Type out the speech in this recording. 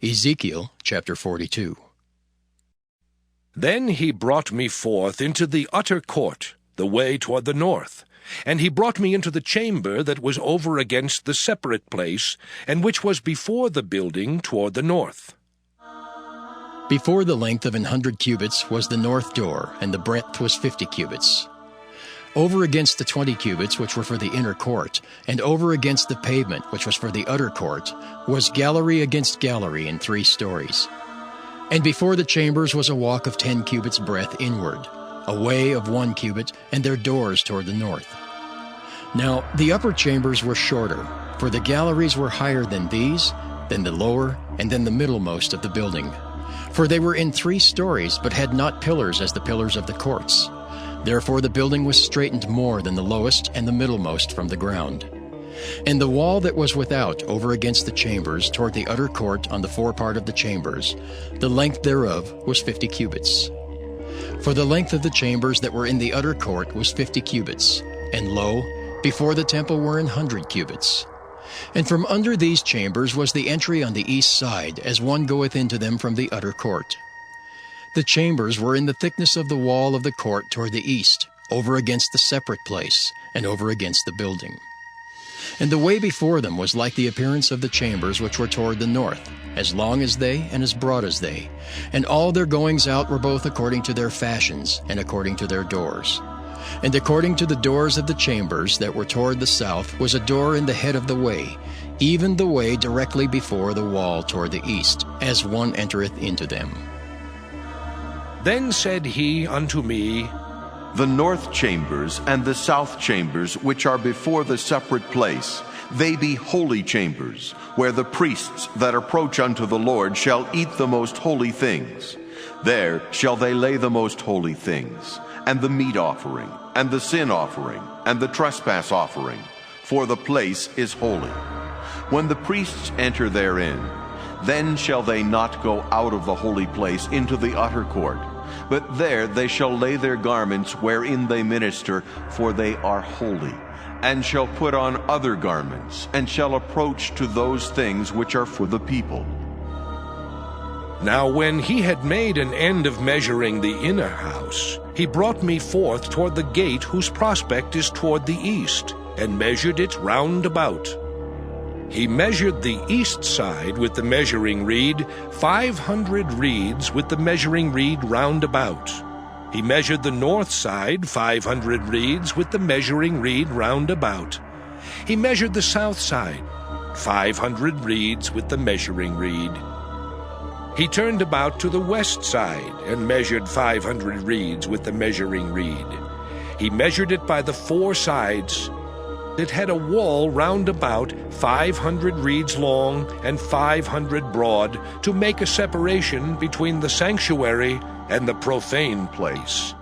Ezekiel chapter 42. Then he brought me forth into the utter court, the way toward the north. And he brought me into the chamber that was over against the separate place, and which was before the building toward the north. Before the length of 100 cubits was the north door, and the breadth was 50 cubits. Over against the 20 cubits which were for the inner court, and over against the pavement which was for the utter court, was gallery against gallery in 3 stories. And before the chambers was a walk of 10 cubits breadth inward, a way of 1 cubit, and their doors toward the north. Now the upper chambers were shorter, for the galleries were higher than these, then the lower, and then the middlemost of the building. For they were in 3 stories, but had not pillars as the pillars of the courts. Therefore the building was straitened more than the lowest and the middlemost from the ground. And the wall that was without over against the chambers toward the utter court on the forepart of the chambers, the length thereof was 50 cubits. For the length of the chambers that were in the utter court was 50 cubits, and lo, before the temple were 100 cubits. And from under these chambers was the entry on the east side, as one goeth into them from the utter court. The chambers were in the thickness of the wall of the court toward the east, over against the separate place, and over against the building. And the way before them was like the appearance of the chambers which were toward the north, as long as they and as broad as they. And all their goings out were both according to their fashions, and according to their doors. And according to the doors of the chambers that were toward the south was a door in the head of the way, even the way directly before the wall toward the east, as one entereth into them. Then said he unto me, The north chambers and the south chambers, which are before the separate place, they be holy chambers, where the priests that approach unto the Lord shall eat the most holy things. There shall they lay the most holy things, and the meat offering, and the sin offering, and the trespass offering, for the place is holy. When the priests enter therein, then shall they not go out of the holy place into the utter court, but there they shall lay their garments wherein they minister, for they are holy, and shall put on other garments, and shall approach to those things which are for the people. Now when he had made an end of measuring the inner house, he brought me forth toward the gate whose prospect is toward the east, and measured it round about. He measured the east side with the measuring reed, 500 reeds with the measuring reed round about. He measured the north side, 500 reeds with the measuring reed round about. He measured the south side, 500 reeds with the measuring reed. He turned about to the west side, and measured 500 reeds with the measuring reed. He measured it by the 4 sides. It had a wall round about, 500 reeds long and 500 broad, to make a separation between the sanctuary and the profane place.